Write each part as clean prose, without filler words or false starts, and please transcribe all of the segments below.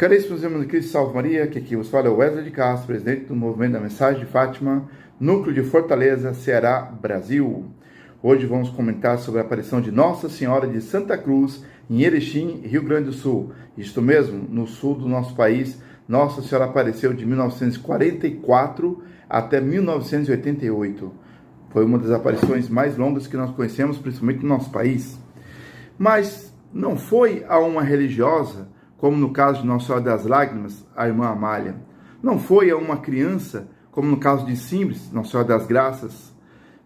Caríssimos irmãos de Cristo, salve Maria, que aqui vos fala é o Wesley de Castro, presidente do Movimento da Mensagem de Fátima, Núcleo de Fortaleza, Ceará, Brasil. Hoje vamos comentar sobre a aparição de Nossa Senhora de Santa Cruz, em Erechim, Rio Grande do Sul. Isto mesmo, no sul do nosso país, Nossa Senhora apareceu de 1944 até 1988. Foi uma das aparições mais longas que nós conhecemos, principalmente no nosso país. Mas não foi a uma religiosa, como no caso de Nossa Senhora das Lágrimas, a irmã Amália. Não foi a uma criança, como no caso de Simples, Nossa Senhora das Graças,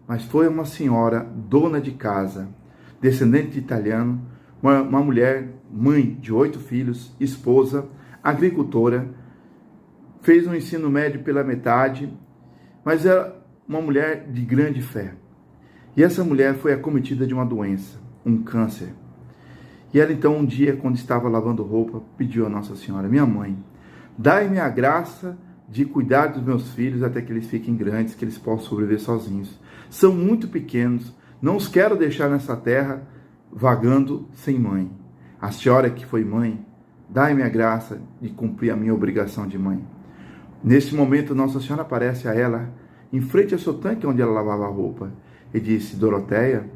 mas foi uma senhora dona de casa, descendente de italiano, uma mulher, mãe de 8 filhos, esposa, agricultora, fez um ensino médio pela metade, mas era uma mulher de grande fé. E essa mulher foi acometida de uma doença, um câncer. E ela então um dia, quando estava lavando roupa, pediu a Nossa Senhora: minha mãe, dai-me a graça de cuidar dos meus filhos até que eles fiquem grandes, que eles possam sobreviver sozinhos. São muito pequenos, não os quero deixar nessa terra vagando sem mãe. A senhora que foi mãe, dai-me a graça de cumprir a minha obrigação de mãe. Neste momento, Nossa Senhora aparece a ela, em frente ao seu tanque onde ela lavava a roupa, e disse: Doroteia,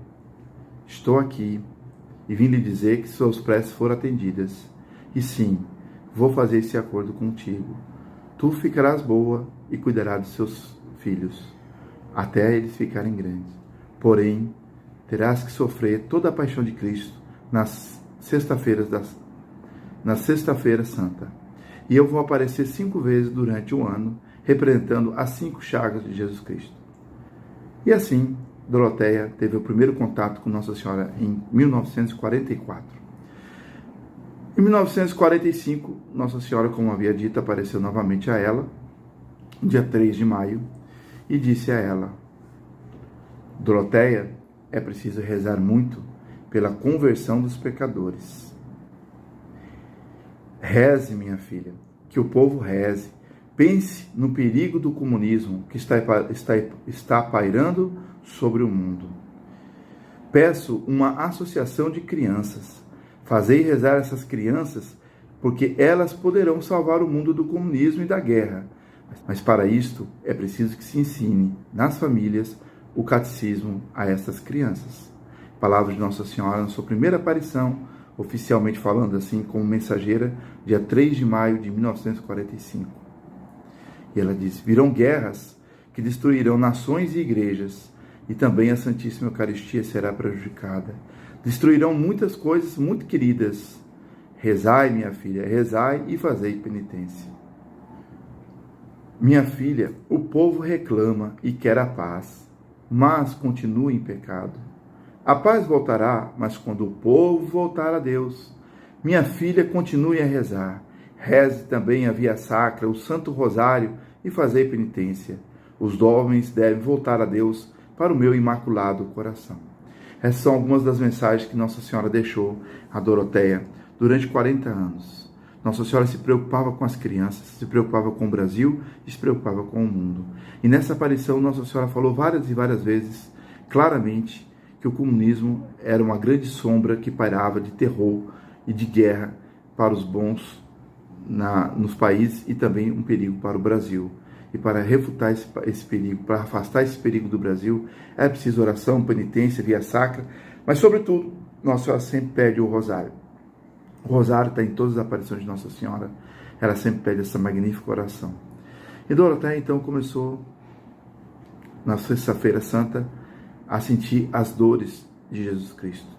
estou aqui e vim lhe dizer que suas preces foram atendidas. E sim, vou fazer esse acordo contigo. Tu ficarás boa e cuidarás dos seus filhos, até eles ficarem grandes. Porém, terás que sofrer toda a paixão de Cristo nas sexta-feiras Santa. E eu vou aparecer 5 vezes durante o ano, representando as 5 chagas de Jesus Cristo. E assim, Doroteia teve o primeiro contato com Nossa Senhora em 1944. Em 1945, Nossa Senhora, como havia dito, apareceu novamente a ela, dia 3 de maio, e disse a ela: Doroteia, é preciso rezar muito pela conversão dos pecadores. Reze, minha filha, que o povo reze. Pense no perigo do comunismo que está pairando sobre o mundo. Peço uma associação de crianças. Fazei rezar essas crianças, porque elas poderão salvar o mundo do comunismo e da guerra. Mas para isto é preciso que se ensine nas famílias o catecismo a essas crianças. Palavras de Nossa Senhora na sua primeira aparição, oficialmente falando assim, como mensageira, dia 3 de maio de 1945. E ela diz: virão guerras que destruirão nações e igrejas, e também a Santíssima Eucaristia será prejudicada. Destruirão muitas coisas muito queridas. Rezai, minha filha, rezai e fazei penitência. Minha filha, o povo reclama e quer a paz, mas continua em pecado. A paz voltará, mas quando o povo voltar a Deus. Minha filha, continue a rezar. Reze também a Via Sacra, o Santo Rosário, e fazei penitência. Os homens devem voltar a Deus para o meu imaculado coração. Essas são algumas das mensagens que Nossa Senhora deixou a Doroteia durante 40 anos. Nossa Senhora se preocupava com as crianças, se preocupava com o Brasil e se preocupava com o mundo. E nessa aparição, Nossa Senhora falou várias e várias vezes, claramente, que o comunismo era uma grande sombra que pairava de terror e de guerra para os bons nos países e também um perigo para o Brasil. E para refutar esse perigo, para afastar esse perigo do Brasil, é preciso oração, penitência, via sacra, mas sobretudo, Nossa Senhora sempre pede o rosário. O rosário está em todas as aparições de Nossa Senhora, ela sempre pede essa magnífica oração. E Doroteia então começou, na Sexta-feira Santa, a sentir as dores de Jesus Cristo.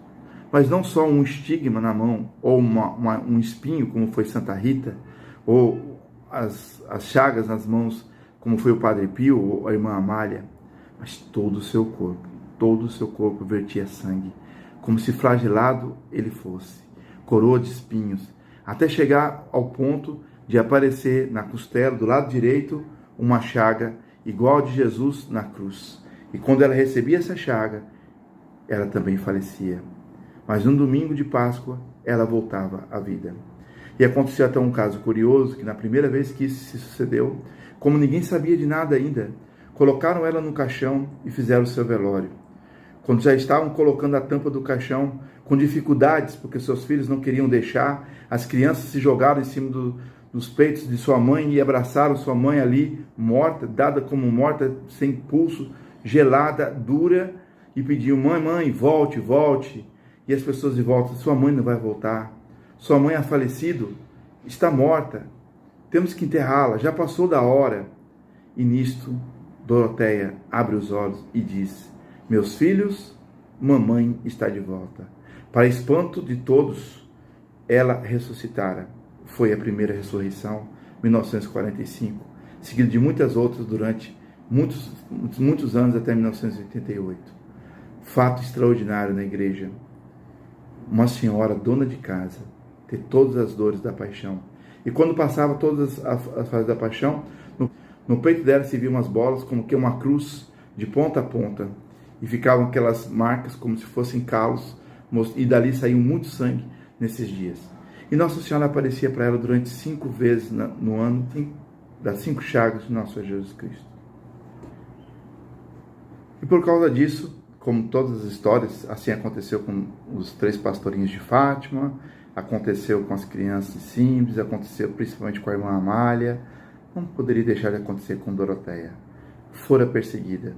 Mas não só um estigma na mão, ou um espinho, como foi Santa Rita, ou as chagas nas mãos, como foi o Padre Pio ou a irmã Amália, mas todo o seu corpo vertia sangue, como se flagelado ele fosse, coroa de espinhos, até chegar ao ponto de aparecer na costela, do lado direito, uma chaga igual a de Jesus na cruz. E quando ela recebia essa chaga, ela também falecia. Mas no domingo de Páscoa, ela voltava à vida. E aconteceu até um caso curioso, que na primeira vez que isso se sucedeu, como ninguém sabia de nada ainda, colocaram ela no caixão e fizeram o seu velório. Quando já estavam colocando a tampa do caixão, com dificuldades, porque seus filhos não queriam deixar, as crianças se jogaram em cima dos peitos de sua mãe e abraçaram sua mãe ali, morta, dada como morta, sem pulso, gelada, dura, e pediam: mãe, volte, volte. E as pessoas de volta: sua mãe não vai voltar, sua mãe é falecido, está morta, temos que enterrá-la, já passou da hora. E nisto, Doroteia abre os olhos e diz: meus filhos, mamãe está de volta. Para espanto de todos, ela ressuscitara. Foi a primeira ressurreição, 1945, seguida de muitas outras durante muitos anos, até 1988. Fato extraordinário na igreja. Uma senhora dona de casa ter todas as dores da paixão. E quando passava todas as fases da paixão, no peito dela se via umas bolas, como que uma cruz de ponta a ponta. E ficavam aquelas marcas como se fossem calos, e dali saiu muito sangue nesses dias. E Nossa Senhora aparecia para ela durante 5 vezes no ano, das 5 chagas de nosso Senhor Jesus Cristo. E por causa disso, como todas as histórias, assim aconteceu com os 3 pastorinhos de Fátima, aconteceu com as crianças de Simples, aconteceu principalmente com a irmã Amália, não poderia deixar de acontecer com Doroteia. Fora perseguida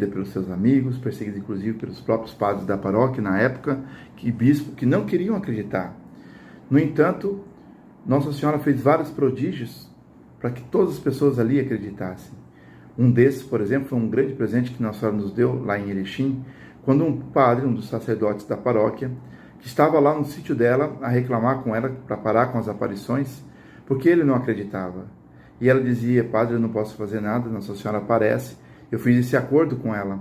pelos seus amigos, perseguida inclusive pelos próprios padres da paróquia na época, que não queriam acreditar. No entanto, Nossa Senhora fez vários prodígios para que todas as pessoas ali acreditassem. Um desses, por exemplo, foi um grande presente que Nossa Senhora nos deu lá em Erechim, quando um padre, um dos sacerdotes da paróquia, que estava lá no sítio dela a reclamar com ela para parar com as aparições, porque ele não acreditava. E ela dizia: padre, eu não posso fazer nada, Nossa Senhora aparece, eu fiz esse acordo com ela,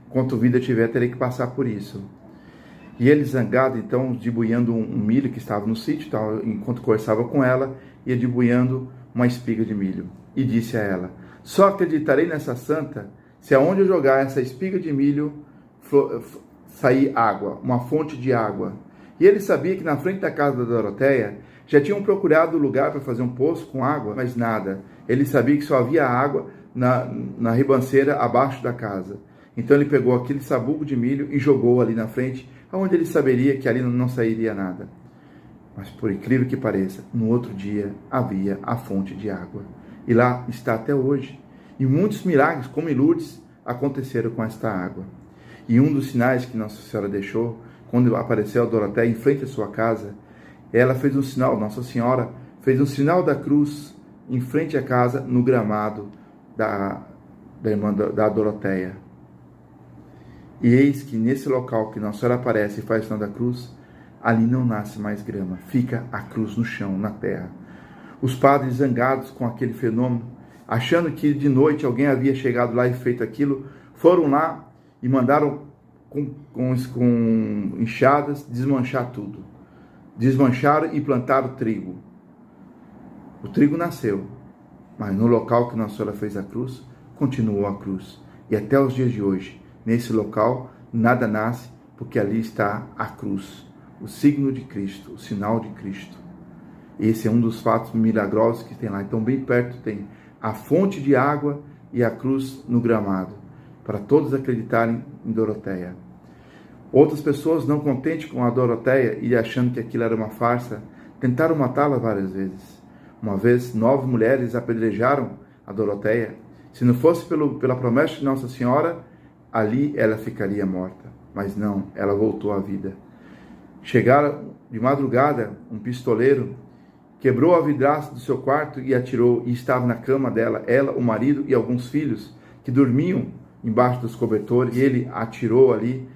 enquanto vida tiver, terei que passar por isso. E ele, zangado, então, debuiando um milho que estava no sítio, enquanto conversava com ela, ia debuiando uma espiga de milho. E disse a ela: só acreditarei nessa santa se aonde eu jogar essa espiga de milho sair água, uma fonte de água. E ele sabia que na frente da casa da Doroteia já tinham procurado lugar para fazer um poço com água, mas nada. Ele sabia que só havia água na ribanceira abaixo da casa. Então ele pegou aquele sabugo de milho e jogou ali na frente, onde ele saberia que ali não sairia nada. Mas por incrível que pareça, no outro dia havia a fonte de água. E lá está até hoje. E muitos milagres, como em Lourdes, aconteceram com esta água. E um dos sinais que Nossa Senhora deixou, quando apareceu a Doroteia em frente à sua casa, ela fez um sinal, Nossa Senhora fez um sinal da cruz em frente à casa, no gramado da irmã da Doroteia. E eis que nesse local que Nossa Senhora aparece e faz o sinal da cruz, ali não nasce mais grama, fica a cruz no chão, na terra. Os padres, zangados com aquele fenômeno, achando que de noite alguém havia chegado lá e feito aquilo, foram lá e mandaram com enxadas desmanchar tudo. Desmancharam e plantaram trigo. O trigo nasceu, mas no local que Nossa Senhora fez a cruz, continuou a cruz. E até os dias de hoje, nesse local, nada nasce, porque ali está a cruz, o signo de Cristo, o sinal de Cristo. Esse é um dos fatos milagrosos que tem lá. Então, bem perto tem a fonte de água e a cruz no gramado, para todos acreditarem em Doroteia. Outras pessoas, não contentes com a Doroteia e achando que aquilo era uma farsa, tentaram matá-la várias vezes. Uma vez, 9 mulheres apedrejaram a Doroteia. Se não fosse pela promessa de Nossa Senhora, ali ela ficaria morta. Mas não, ela voltou à vida. Chegaram de madrugada, um pistoleiro quebrou a vidraça do seu quarto e atirou, e estava na cama dela, ela, o marido e alguns filhos que dormiam embaixo dos cobertores, e ele atirou ali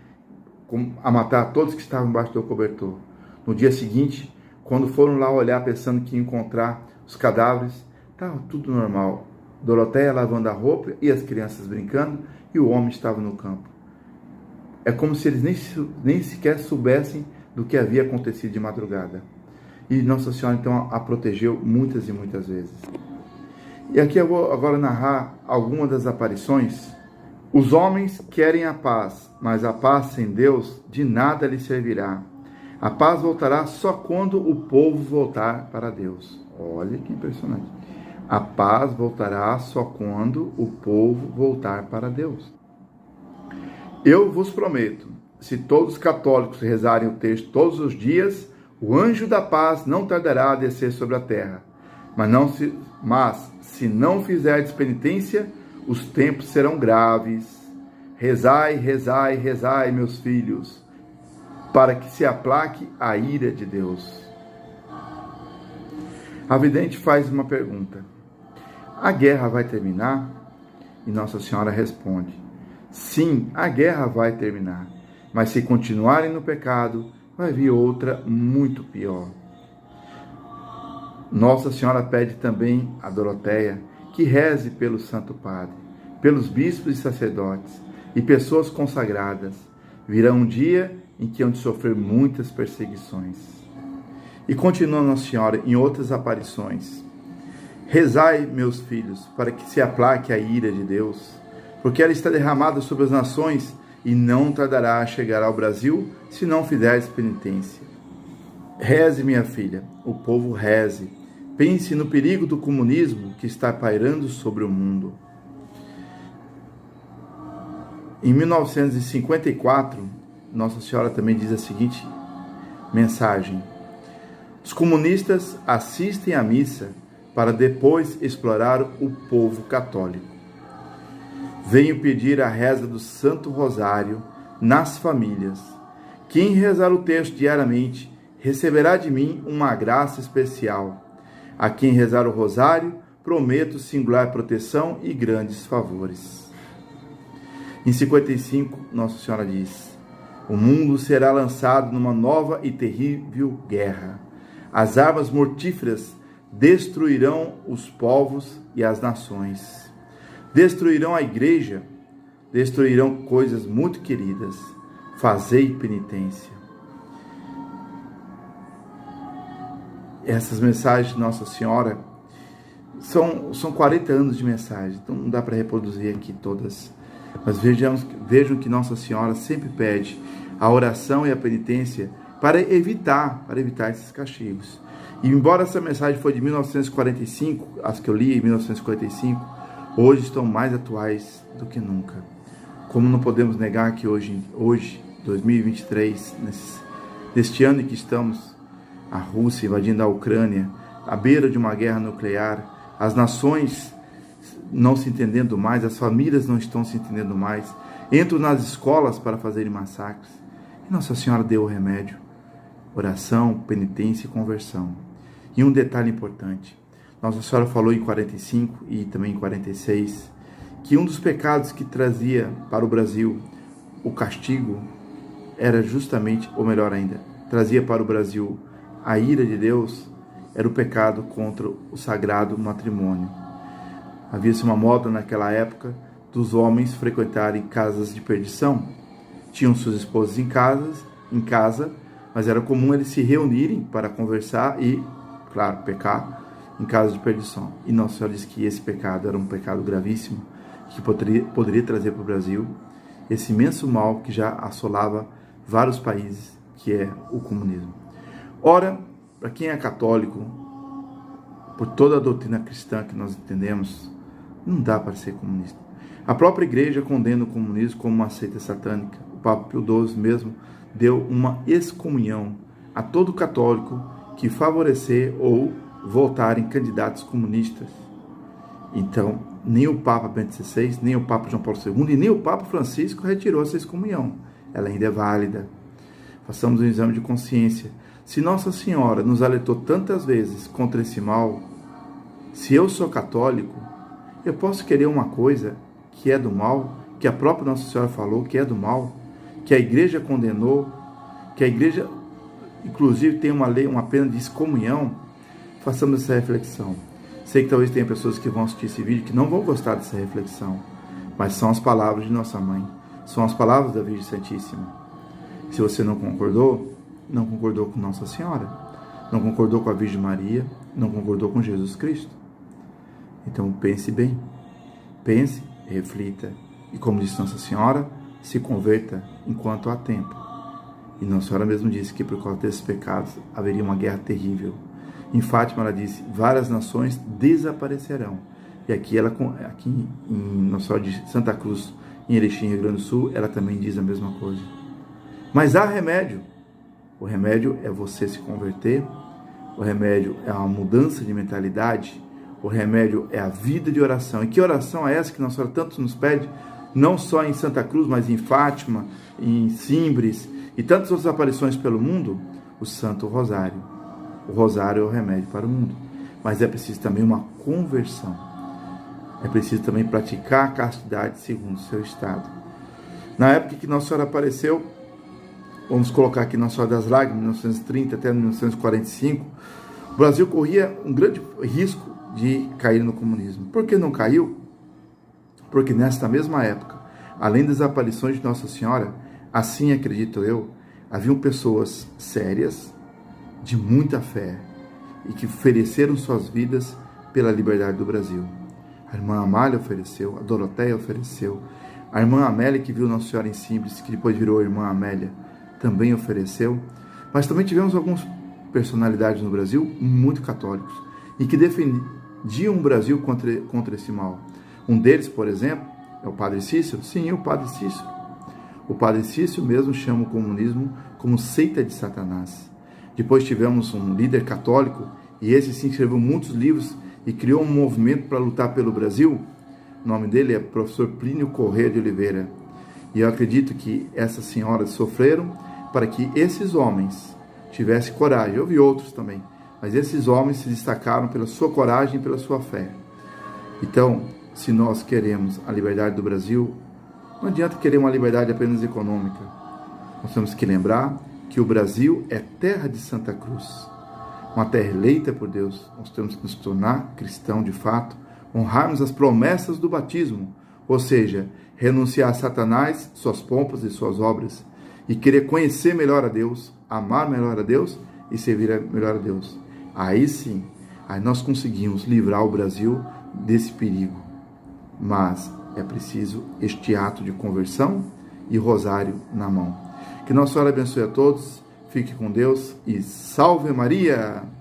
a matar todos que estavam embaixo do cobertor. No dia seguinte, quando foram lá olhar pensando que iam encontrar os cadáveres, estava tudo normal. Doroteia lavando a roupa e as crianças brincando, e o homem estava no campo. É como se eles nem sequer soubessem do que havia acontecido de madrugada. E Nossa Senhora, então, a protegeu muitas e muitas vezes. E aqui eu vou agora narrar algumas das aparições. Os homens querem a paz, mas a paz sem Deus de nada lhe servirá. A paz voltará só quando o povo voltar para Deus. Olha que impressionante. A paz voltará só quando o povo voltar para Deus. Eu vos prometo se todos os católicos rezarem o texto todos os dias, o anjo da paz não tardará a descer sobre a terra. Mas se não fizerdes penitência, os tempos serão graves. Rezai, rezai, rezai, meus filhos, para que se aplaque a ira de Deus. A vidente faz uma pergunta: a guerra vai terminar? E Nossa Senhora responde: sim, a guerra vai terminar, mas se continuarem no pecado, vai vir outra muito pior. Nossa Senhora pede também a Doroteia que reze pelo Santo Padre, pelos bispos e sacerdotes e pessoas consagradas. Virá um dia em que hão de sofrer muitas perseguições. E continua Nossa Senhora em outras aparições: rezai, meus filhos, para que se aplaque a ira de Deus, porque ela está derramada sobre as nações e não tardará a chegar ao Brasil, se não fizeres penitência. Reze, minha filha, o povo reze. Pense no perigo do comunismo que está pairando sobre o mundo. Em 1954, Nossa Senhora também diz a seguinte mensagem: os comunistas assistem à missa para depois explorar o povo católico. Venho pedir a reza do Santo Rosário nas famílias. Quem rezar o texto diariamente receberá de mim uma graça especial. A quem rezar o Rosário, prometo singular proteção e grandes favores. Em 55, Nossa Senhora diz: o mundo será lançado numa nova e terrível guerra. As armas mortíferas destruirão os povos e as nações. Destruirão a igreja, destruirão coisas muito queridas. Fazei penitência. Essas mensagens de Nossa Senhora são 40 anos de mensagem, então não dá para reproduzir aqui todas. Mas vejam que Nossa Senhora sempre pede a oração e a penitência para evitar esses castigos. E embora essa mensagem foi de 1945, as que eu li em 1945, hoje estão mais atuais do que nunca. Como não podemos negar que hoje 2023, neste ano em que estamos, a Rússia invadindo a Ucrânia, à beira de uma guerra nuclear, as nações não se entendendo mais, as famílias não estão se entendendo mais, entram nas escolas para fazerem massacres. E Nossa Senhora deu o remédio: oração, penitência e conversão. E um detalhe importante: Nossa Senhora falou em 45 e também em 46 que um dos pecados que trazia para o Brasil o castigo era justamente, ou melhor ainda, trazia para o Brasil a ira de Deus, era o pecado contra o sagrado matrimônio. Havia-se uma moda naquela época dos homens frequentarem casas de perdição. Tinham suas esposas em casa, mas era comum eles se reunirem para conversar e, claro, pecar em casas de perdição. E Nossa Senhora disse que esse pecado era um pecado gravíssimo, que poderia trazer para o Brasil esse imenso mal que já assolava vários países, que é o comunismo. Ora, para quem é católico, por toda a doutrina cristã que nós entendemos, não dá para ser comunista. A própria igreja condena o comunismo como uma seita satânica. O Papa Pio XII mesmo deu uma excomunhão a todo católico que favorecer ou votar em candidatos comunistas. Então, nem o Papa Bento XVI, nem o Papa João Paulo II e nem o Papa Francisco retirou essa excomunhão. Ela ainda é válida. Façamos um exame de consciência. Se Nossa Senhora nos alertou tantas vezes contra esse mal, se eu sou católico, eu posso querer uma coisa que é do mal, que a própria Nossa Senhora falou que é do mal, que a igreja condenou, que a igreja, inclusive, tem uma lei, uma pena de excomunhão. Façamos essa reflexão. Sei que talvez tenha pessoas que vão assistir esse vídeo que não vão gostar dessa reflexão, mas são as palavras de nossa mãe, são as palavras da Virgem Santíssima. Se você não concordou com Nossa Senhora, não concordou com a Virgem Maria, não concordou com Jesus Cristo. Então pense bem, pense, reflita e, como disse Nossa Senhora, se converta enquanto há tempo. E Nossa Senhora mesmo disse que por causa desses pecados haveria uma guerra terrível. Em Fátima ela disse: várias nações desaparecerão. E aqui em Nossa Senhora de Santa Cruz, em Erechim, Rio Grande do Sul, ela também diz a mesma coisa. Mas há remédio. O remédio é você se converter, o remédio é uma mudança de mentalidade, o remédio é a vida de oração. E que oração é essa que Nossa Senhora tanto nos pede, não só em Santa Cruz, mas em Fátima, em Simbres e tantas outras aparições pelo mundo? O Santo Rosário. O Rosário é o remédio para o mundo. Mas é preciso também uma conversão. É preciso também praticar a castidade segundo o seu estado. Na época que Nossa Senhora apareceu, vamos colocar aqui Nossa Senhora das Lágrimas, 1930 até 1945, o Brasil corria um grande risco de cair no comunismo. Por que não caiu? Porque nesta mesma época, além das aparições de Nossa Senhora, assim acredito eu, haviam pessoas sérias, de muita fé, e que ofereceram suas vidas pela liberdade do Brasil. A irmã Amália ofereceu, a Doroteia ofereceu, a irmã Amélia, que viu Nossa Senhora em Simbres, que depois virou a irmã Amélia, também ofereceu. Mas também tivemos algumas personalidades no Brasil muito católicos e que defendiam o Brasil contra esse mal. Um deles, por exemplo, é o Padre Cícero. Sim, o Padre Cícero. O Padre Cícero mesmo chama o comunismo como seita de Satanás. Depois tivemos um líder católico, e esse sim escreveu muitos livros e criou um movimento para lutar pelo Brasil. O nome dele é professor Plínio Corrêa de Oliveira. E eu acredito que essas senhoras sofreram para que esses homens tivessem coragem. Eu vi outros também, mas esses homens se destacaram pela sua coragem e pela sua fé. Então, se nós queremos a liberdade do Brasil, não adianta querer uma liberdade apenas econômica. Nós temos que lembrar que o Brasil é terra de Santa Cruz, uma terra eleita por Deus. Nós temos que nos tornar cristão de fato, honrarmos as promessas do batismo, ou seja, renunciar a Satanás, suas pompas e suas obras, e querer conhecer melhor a Deus, amar melhor a Deus e servir melhor a Deus. Aí sim, aí nós conseguimos livrar o Brasil desse perigo. Mas é preciso este ato de conversão e rosário na mão. Que Nossa Senhora abençoe a todos, fique com Deus e salve Maria!